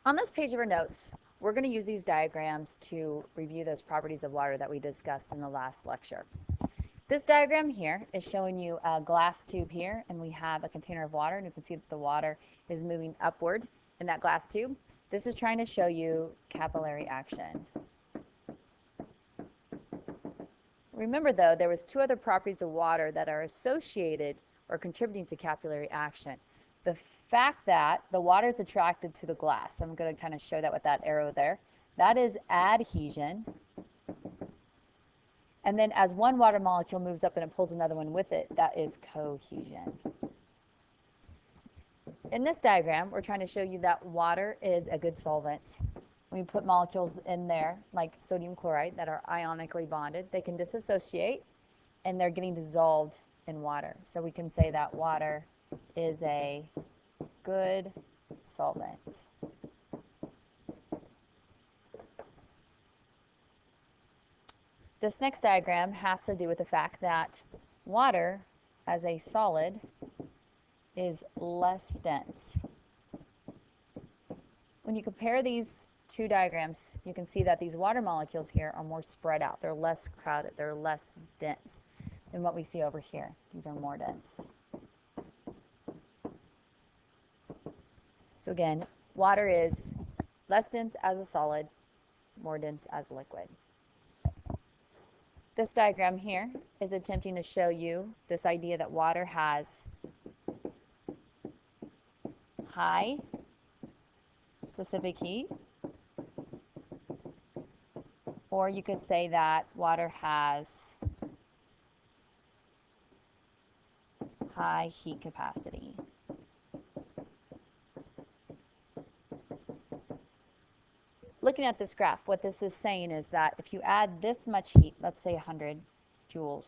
On this page of our notes, we're going to use these diagrams to review those properties of water that we discussed in the last lecture. This diagram here is showing you a glass tube here, and we have a container of water, and you can see that the water is moving upward in that glass tube. This is trying to show you capillary action. Remember though, there was two other properties of water that are associated or contributing to capillary action. The fact that the water is attracted to the glass, I'm going to kind of show that with that arrow there, that is adhesion. And then as one water molecule moves up and it pulls another one with it, that is cohesion. In this diagram, we're trying to show you that water is a good solvent. When we put molecules in there, like sodium chloride, that are ionically bonded, they can dissociate and they're getting dissolved in water. So we can say that water is a good solvent. This next diagram has to do with the fact that water as a solid is less dense. When you compare these two diagrams, you can see that these water molecules here are more spread out. They're less crowded. They're less dense than what we see over here. These are more dense. So again, water is less dense as a solid, more dense as a liquid. This diagram here is attempting to show you this idea that water has high specific heat, or you could say that water has high heat capacity. Looking at this graph, what this is saying is that if you add this much heat, let's say 100 joules,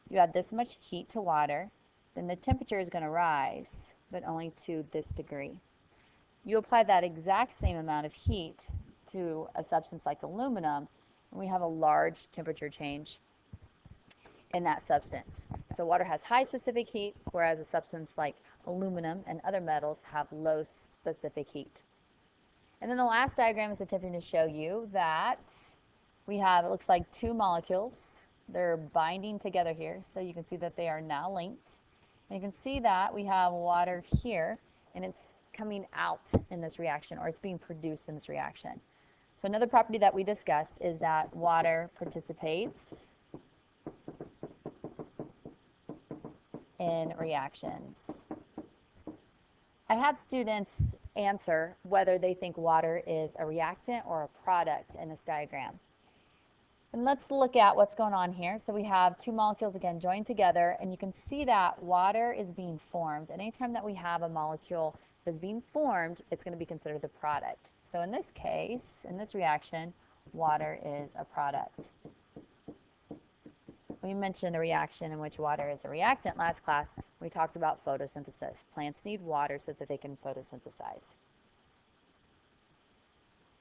you add this much heat to water, then the temperature is going to rise, but only to this degree. You apply that exact same amount of heat to a substance like aluminum, and we have a large temperature change in that substance. So water has high specific heat, whereas a substance like aluminum and other metals have low specific heat. And then the last diagram is attempting to show you that we have, it looks like two molecules. They're binding together here, so you can see that they are now linked. And you can see that we have water here, and it's coming out in this reaction, or it's being produced in this reaction. So another property that we discussed is that water participates in reactions. I had students answer whether they think water is a reactant or a product in this diagram. And let's look at what's going on here. So we have two molecules again joined together, and you can see that water is being formed. And anytime that we have a molecule that's being formed, it's going to be considered the product. So in this case, in this reaction, water is a product. We mentioned a reaction in which water is a reactant last class. We talked about photosynthesis. Plants need water so that they can photosynthesize.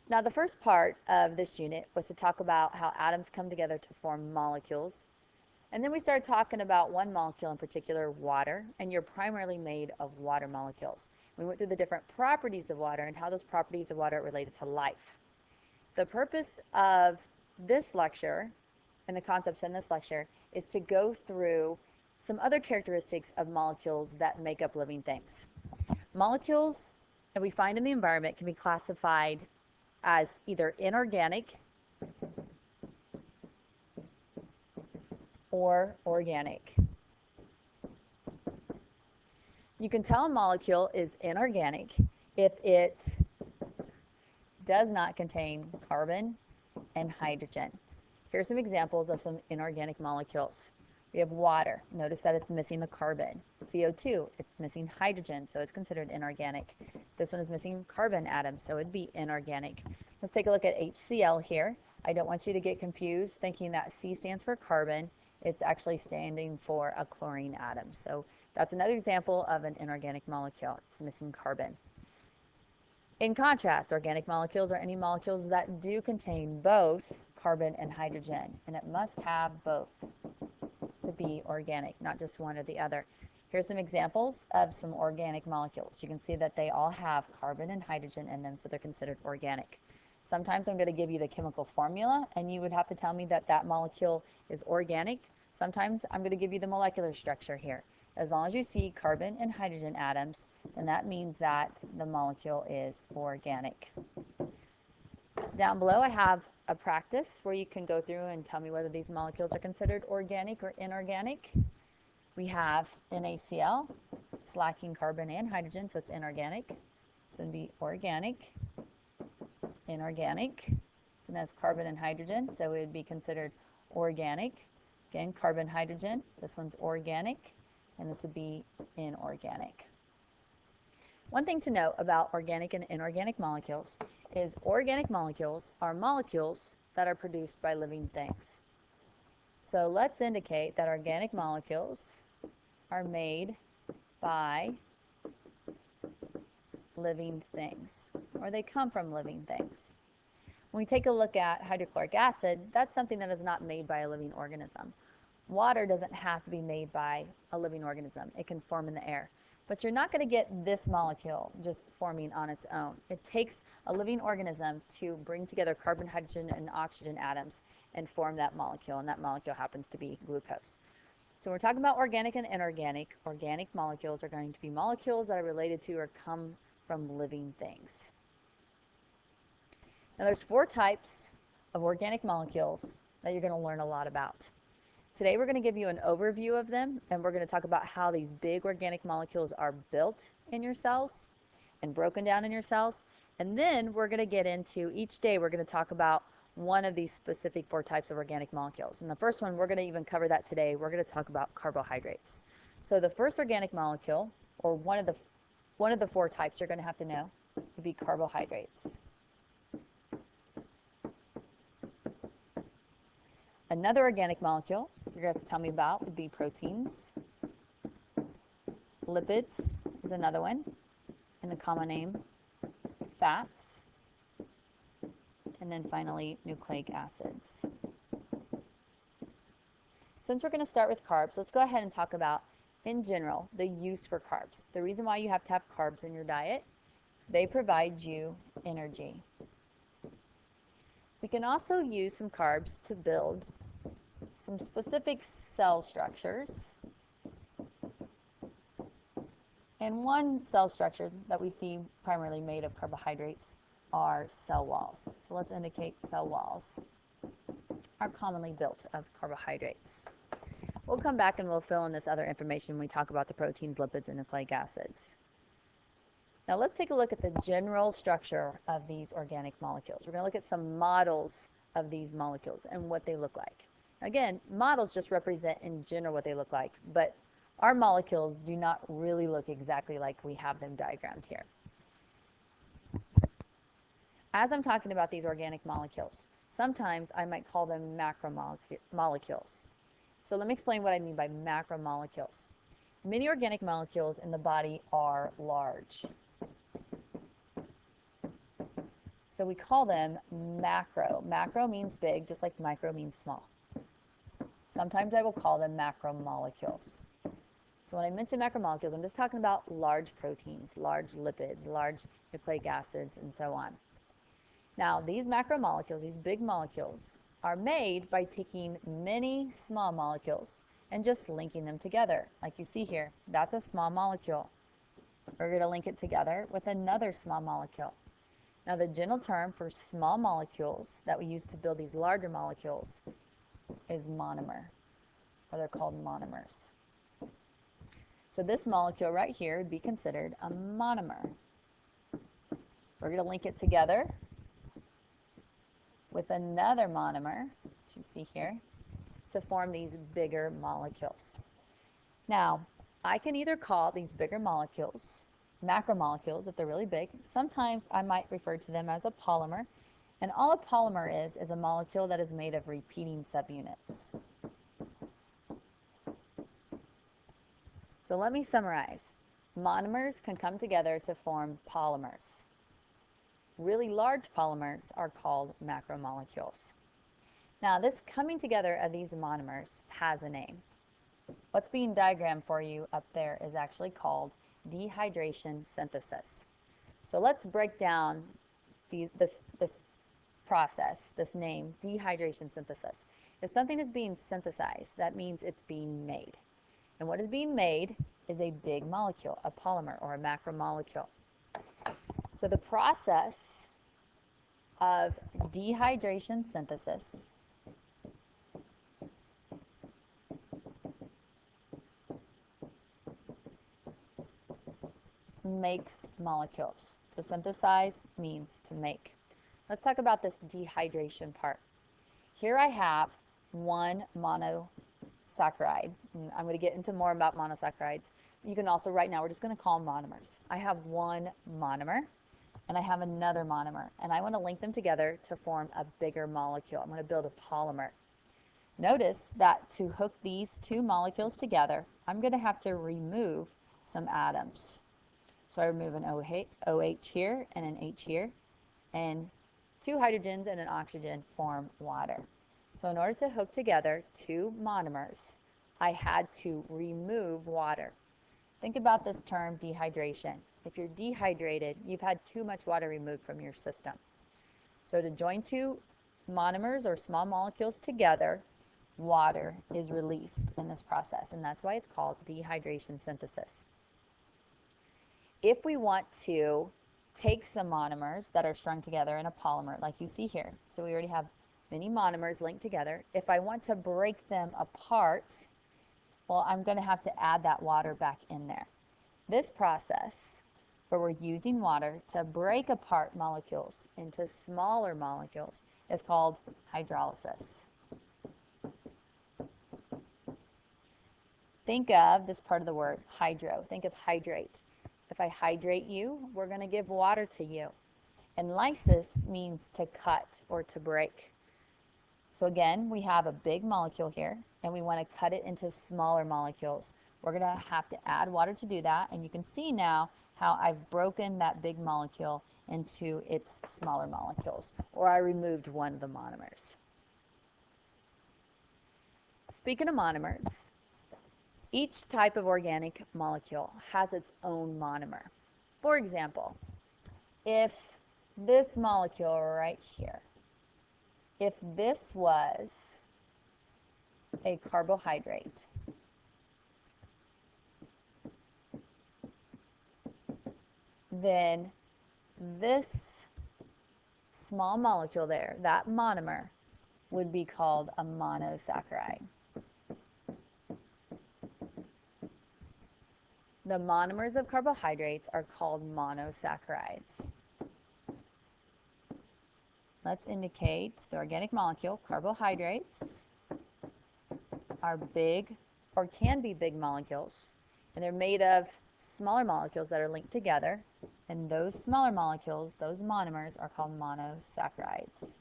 Now the first part of this unit was to talk about how atoms come together to form molecules. And then we started talking about one molecule in particular, water, and you're primarily made of water molecules. We went through the different properties of water and how those properties of water are related to life. The purpose of this lecture and the concepts in this lecture is to go through some other characteristics of molecules that make up living things. Molecules that we find in the environment can be classified as either inorganic or organic. You can tell a molecule is inorganic if it does not contain carbon and hydrogen. Here are some examples of some inorganic molecules. We have water. Notice that it's missing the carbon. CO2, it's missing hydrogen, so it's considered inorganic. This one is missing carbon atom, so it'd be inorganic. Let's take a look at HCl here. I don't want you to get confused thinking that C stands for carbon. It's actually standing for a chlorine atom. So that's another example of an inorganic molecule. It's missing carbon. In contrast, organic molecules are any molecules that do contain both carbon and hydrogen, and it must have both to be organic, not just one or the other. Here's some examples of some organic molecules. You can see that they all have carbon and hydrogen in them, so they're considered organic. Sometimes I'm going to give you the chemical formula, and you would have to tell me that that molecule is organic. Sometimes I'm going to give you the molecular structure here. As long as you see carbon and hydrogen atoms, then that means that the molecule is organic. Down below I have a practice where you can go through and tell me whether these molecules are considered organic or inorganic. We have NaCl, it's lacking carbon and hydrogen, so it's inorganic. So it would be organic, inorganic. So it has carbon and hydrogen, so it would be considered organic. Again, carbon, hydrogen, this one's organic, and this would be inorganic. One thing to note about organic and inorganic molecules is organic molecules are molecules that are produced by living things. So let's indicate that organic molecules are made by living things, or they come from living things. When we take a look at hydrochloric acid, that's something that is not made by a living organism. Water doesn't have to be made by a living organism. It can form in the air. But you're not going to get this molecule just forming on its own. It takes a living organism to bring together carbon, hydrogen, and oxygen atoms and form that molecule, and that molecule happens to be glucose. So we're talking about organic and inorganic. Organic molecules are going to be molecules that are related to or come from living things. Now there's 4 types of organic molecules that you're going to learn a lot about. Today we're going to give you an overview of them, and we're going to talk about how these big organic molecules are built in your cells and broken down in your cells. And then we're going to get into, each day we're going to talk about one of these specific 4 types of organic molecules. And the first one, we're going to even cover that today. We're going to talk about carbohydrates. So the first organic molecule, or one of the 4 types you're going to have to know, would be carbohydrates. Another organic molecule you're going to have to tell me about would be proteins. Lipids is another one, and the common name is fats. And then finally, nucleic acids. Since we're going to start with carbs, let's go ahead and talk about, in general, the use for carbs. The reason why you have to have carbs in your diet, they provide you energy. We can also use some carbs to build some specific cell structures. And one cell structure that we see primarily made of carbohydrates are cell walls. So let's indicate cell walls are commonly built of carbohydrates. We'll come back and we'll fill in this other information when we talk about the proteins, lipids, and nucleic acids. Now let's take a look at the general structure of these organic molecules. We're going to look at some models of these molecules and what they look like. Again, models just represent in general what they look like, but our molecules do not really look exactly like we have them diagrammed here. As I'm talking about these organic molecules, sometimes I might call them macromolecules. So let me explain what I mean by macromolecules. Many organic molecules in the body are large. So we call them macro. Macro means big, just like micro means small. Sometimes I will call them macromolecules. So when I mention macromolecules, I'm just talking about large proteins, large lipids, large nucleic acids, and so on. Now, these macromolecules, these big molecules, are made by taking many small molecules and just linking them together. Like you see here, that's a small molecule. We're going to link it together with another small molecule. Now, the general term for small molecules that we use to build these larger molecules is monomer, or they're called monomers. So this molecule right here would be considered a monomer. We're going to link it together with another monomer, which you see here, to form these bigger molecules. Now, I can either call these bigger molecules macromolecules if they're really big. Sometimes I might refer to them as a polymer. And all a polymer is a molecule that is made of repeating subunits. So let me summarize. Monomers can come together to form polymers. Really large polymers are called macromolecules. Now, this coming together of these monomers has a name. What's being diagrammed for you up there is actually called dehydration synthesis. So let's break down this process, this name, dehydration synthesis. If something is being synthesized, that means it's being made. And what is being made is a big molecule, a polymer or a macromolecule. So the process of dehydration synthesis makes molecules. To synthesize means to make. Let's talk about this dehydration part. Here I have one monosaccharide. And I'm going to get into more about monosaccharides. You can also, right now, we're just going to call them monomers. I have one monomer, and I have another monomer, and I want to link them together to form a bigger molecule. I'm going to build a polymer. Notice that to hook these two molecules together, I'm going to have to remove some atoms. So I remove an OH here and an H here, and two hydrogens and an oxygen form water. So in order to hook together two monomers, I had to remove water. Think about this term dehydration. If you're dehydrated, you've had too much water removed from your system. So to join two monomers or small molecules together, water is released in this process, and that's why it's called dehydration synthesis. If we want to take some monomers that are strung together in a polymer, like you see here, so we already have many monomers linked together. If I want to break them apart, well, I'm going to have to add that water back in there. This process, where we're using water to break apart molecules into smaller molecules, is called hydrolysis. Think of this part of the word, hydro. Think of hydrate. If I hydrate you, we're going to give water to you. And lysis means to cut or to break. So again, we have a big molecule here, and we want to cut it into smaller molecules. We're going to have to add water to do that, and you can see now how I've broken that big molecule into its smaller molecules, or I removed one of the monomers. Speaking of monomers, each type of organic molecule has its own monomer. For example, if this molecule right here, if this was a carbohydrate, then this small molecule there, that monomer, would be called a monosaccharide. The monomers of carbohydrates are called monosaccharides. Let's indicate the organic molecule. Carbohydrates are big, or can be big molecules, and they're made of smaller molecules that are linked together, and those smaller molecules, those monomers, are called monosaccharides.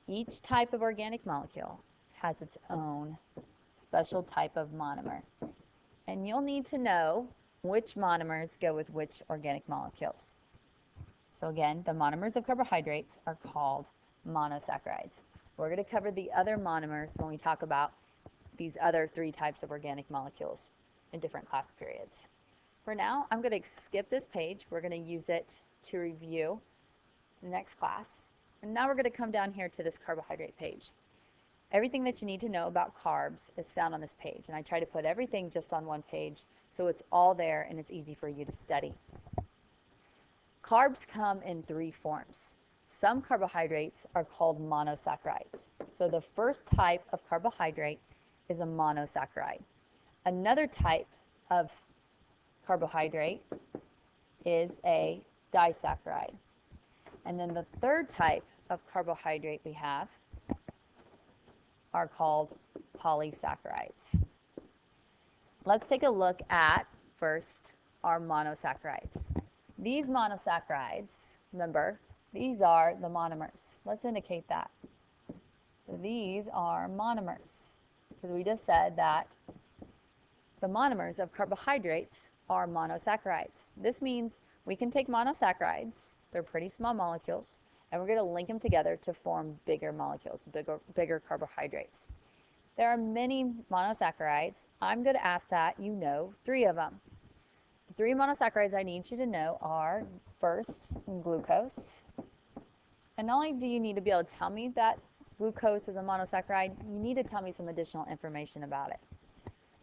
Each type of organic molecule has its own special type of monomer, and you'll need to know which monomers go with which organic molecules. So again, the monomers of carbohydrates are called monosaccharides. We're going to cover the other monomers when we talk about these other three types of organic molecules in different class periods. For now, I'm going to skip this page. We're going to use it to review the next class. And now we're going to come down here to this carbohydrate page. Everything that you need to know about carbs is found on this page, and I try to put everything just on one page so it's all there and it's easy for you to study. Carbs come in three forms. Some carbohydrates are called monosaccharides. So the first type of carbohydrate is a monosaccharide. Another type of carbohydrate is a disaccharide. And then the third type of carbohydrate we have are called polysaccharides. Let's take a look at, first, our monosaccharides. These monosaccharides, remember, these are the monomers. Let's indicate that. So these are monomers, because we just said that the monomers of carbohydrates are monosaccharides. This means we can take monosaccharides, they're pretty small molecules, and we're going to link them together to form bigger molecules, bigger carbohydrates. There are many monosaccharides. I'm going to ask that you know 3 of them. The 3 monosaccharides I need you to know are, first, glucose. And not only do you need to be able to tell me that glucose is a monosaccharide, you need to tell me some additional information about it.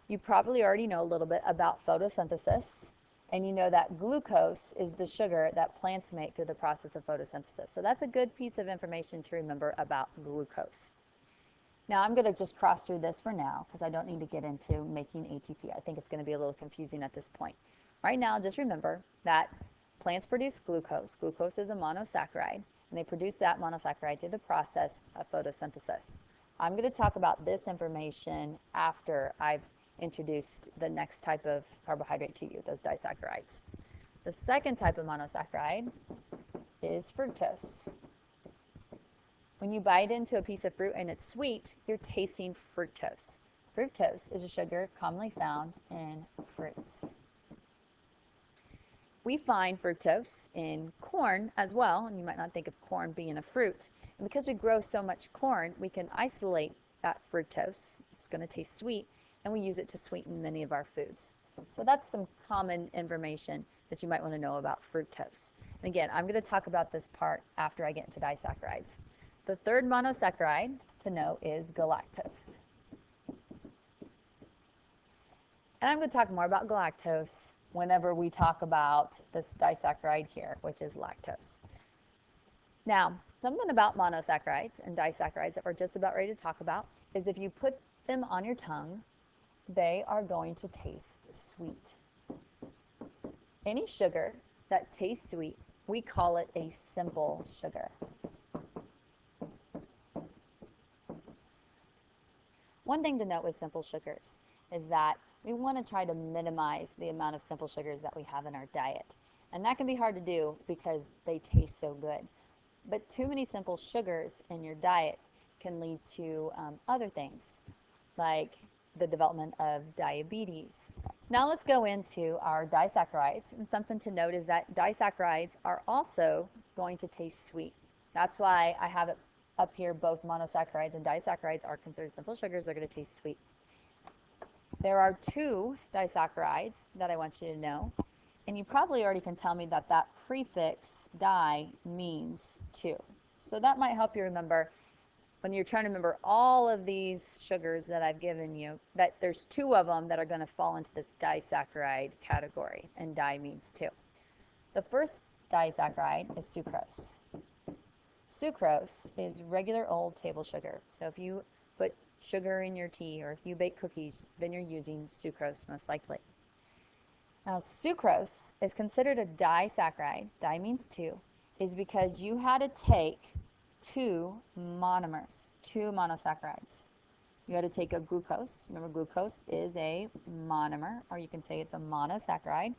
You probably already know a little bit about photosynthesis, and you know that glucose is the sugar that plants make through the process of photosynthesis. So that's a good piece of information to remember about glucose. Now I'm going to just cross through this for now because I don't need to get into making ATP. I think it's going to be a little confusing at this point. Right now, just remember that plants produce glucose. Glucose is a monosaccharide, and they produce that monosaccharide through the process of photosynthesis. I'm going to talk about this information after I've introduced the next type of carbohydrate to you, those disaccharides. The second type of monosaccharide is fructose. When you bite into a piece of fruit and it's sweet, you're tasting fructose. Fructose is a sugar commonly found in fruits. We find fructose in corn as well, and you might not think of corn being a fruit. And because we grow so much corn, we can isolate that fructose. It's going to taste sweet, and we use it to sweeten many of our foods. So that's some common information that you might want to know about fructose. And again, I'm going to talk about this part after I get into disaccharides. The third monosaccharide to know is galactose. And I'm going to talk more about galactose whenever we talk about this disaccharide here, which is lactose. Now, something about monosaccharides and disaccharides that we're just about ready to talk about is if you put them on your tongue, they are going to taste sweet. Any sugar that tastes sweet, we call it a simple sugar. One thing to note with simple sugars is that we want to try to minimize the amount of simple sugars that we have in our diet. And that can be hard to do because they taste so good. But too many simple sugars in your diet can lead to other things, like the development of diabetes. Now let's go into our disaccharides. And something to note is that disaccharides are also going to taste sweet. That's why I have it up here, both monosaccharides and disaccharides are considered simple sugars. They're going to taste sweet. There are 2 disaccharides that I want you to know, and you probably already can tell me that that prefix di means 2. So that might help you remember when you're trying to remember all of these sugars that I've given you, that there's 2 of them that are going to fall into this disaccharide category, and di means 2. The first disaccharide is sucrose. Sucrose is regular old table sugar. So if you put sugar in your tea or if you bake cookies, then you're using sucrose most likely. Now, sucrose is considered a disaccharide. Di means 2, is because you had to take 2 monomers, 2 monosaccharides. You had to take a glucose. Remember, glucose is a monomer, or you can say it's a monosaccharide.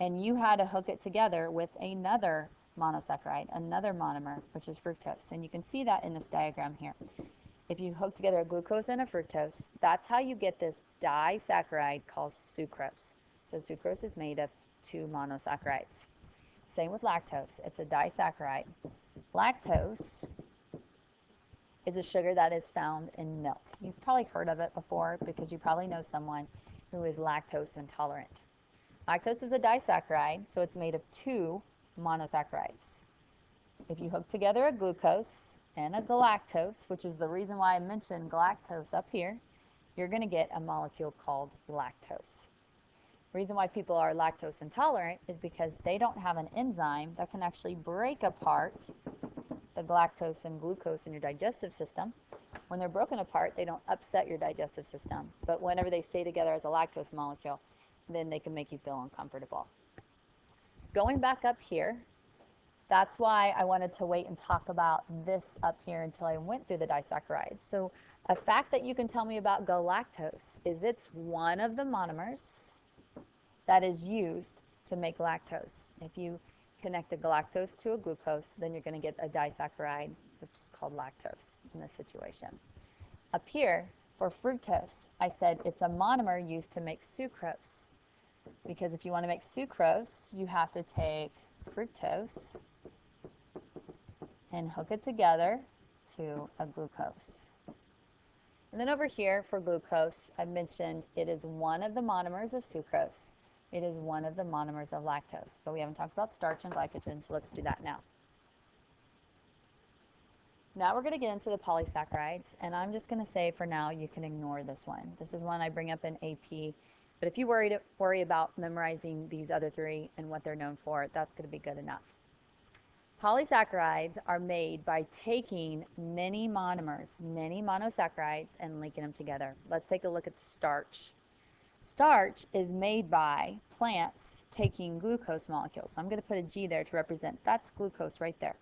And you had to hook it together with another monosaccharide, another monomer, which is fructose. And you can see that in this diagram here. If you hook together a glucose and a fructose, that's how you get this disaccharide called sucrose. So sucrose is made of 2 monosaccharides. Same with lactose. It's a disaccharide. Lactose is a sugar that is found in milk. You've probably heard of it before because you probably know someone who is lactose intolerant. Lactose is a disaccharide, so it's made of 2 monosaccharides. If you hook together a glucose and a galactose, which is the reason why I mentioned galactose up here, you're going to get a molecule called lactose. The reason why people are lactose intolerant is because they don't have an enzyme that can actually break apart the galactose and glucose in your digestive system. When they're broken apart, they don't upset your digestive system. But whenever they stay together as a lactose molecule, then they can make you feel uncomfortable. Going back up here, that's why I wanted to wait and talk about this up here until I went through the disaccharides. So a fact that you can tell me about galactose is it's one of the monomers that is used to make lactose. If you connect a galactose to a glucose, then you're going to get a disaccharide, which is called lactose in this situation. Up here, for fructose, I said it's a monomer used to make sucrose. Because if you want to make sucrose, you have to take fructose and hook it together to a glucose. And then over here for glucose, I mentioned it is one of the monomers of sucrose. It is one of the monomers of lactose. But we haven't talked about starch and glycogen, so let's do that now. Now we're going to get into the polysaccharides, and I'm just going to say for now you can ignore this one. This is one I bring up in AP, but if you worry about memorizing these other three and what they're known for, that's going to be good enough. Polysaccharides are made by taking many monomers, many monosaccharides, and linking them together. Let's take a look at starch. Starch is made by plants taking glucose molecules. So I'm going to put a G there to represent that's glucose right there.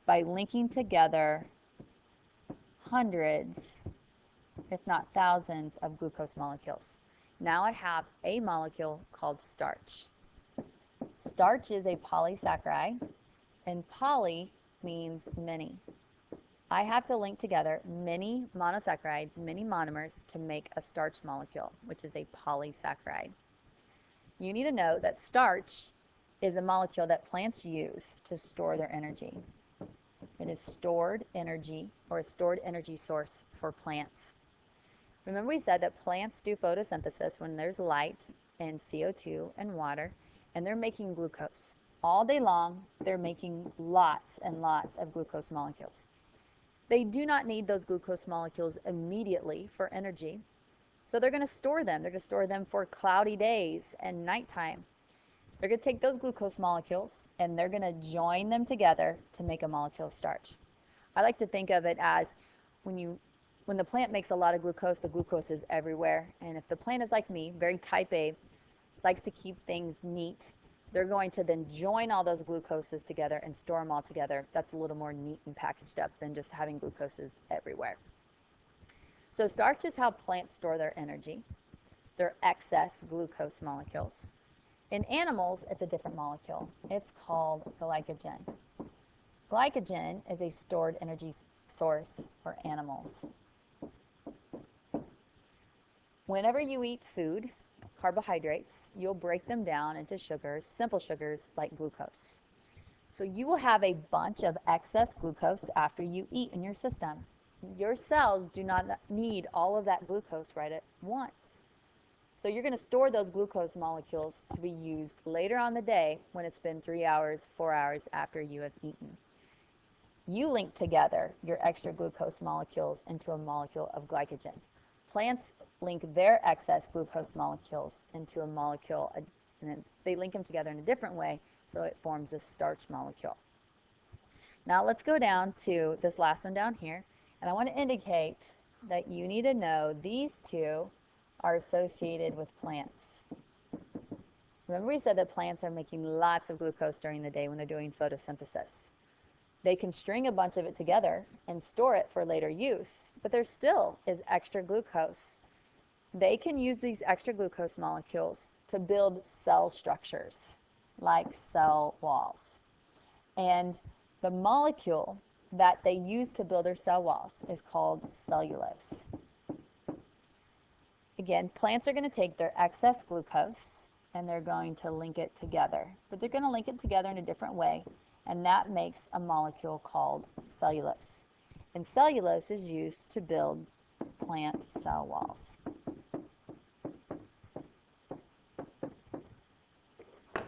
By linking together hundreds, if not thousands, of glucose molecules. Now I have a molecule called starch. Starch is a polysaccharide, and poly means many. I have to link together many monosaccharides, many monomers, to make a starch molecule, which is a polysaccharide. You need to know that starch is a molecule that plants use to store their energy. It is stored energy, or a stored energy source for plants. Remember we said that plants do photosynthesis when there's light and CO2 and water, and they're making glucose. All day long, they're making lots and lots of glucose molecules. They do not need those glucose molecules immediately for energy, so they're going to store them. They're going to store them for cloudy days and nighttime. They're going to take those glucose molecules and they're going to join them together to make a molecule of starch. I like to think of it as when the plant makes a lot of glucose, the glucose is everywhere. And if the plant is like me, very type A, likes to keep things neat, they're going to then join all those glucoses together and store them all together. That's a little more neat and packaged up than just having glucoses everywhere. So starch is how plants store their energy, their excess glucose molecules. In animals, it's a different molecule. It's called glycogen. Glycogen is a stored energy source for animals. Whenever you eat food, carbohydrates, you'll break them down into sugars, simple sugars like glucose. So you will have a bunch of excess glucose after you eat in your system. Your cells do not need all of that glucose right at once. So you're going to store those glucose molecules to be used later on the day when it's been 3 hours, 4 hours after you have eaten. You link together your extra glucose molecules into a molecule of glycogen. Plants link their excess glucose molecules into a molecule, and then they link them together in a different way, so it forms a starch molecule. Now let's go down to this last one down here, and I want to indicate that you need to know these two are associated with plants. Remember we said that plants are making lots of glucose during the day when they're doing photosynthesis. They can string a bunch of it together and store it for later use, but there still is extra glucose. They can use these extra glucose molecules to build cell structures, like cell walls. And the molecule that they use to build their cell walls is called cellulose. Again, plants are going to take their excess glucose and they're going to link it together. But they're going to link it together in a different way, and that makes a molecule called cellulose. And cellulose is used to build plant cell walls.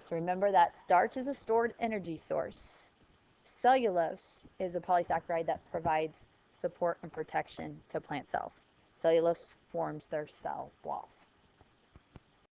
So remember that starch is a stored energy source. Cellulose is a polysaccharide that provides support and protection to plant cells. Cellulose forms their cell walls.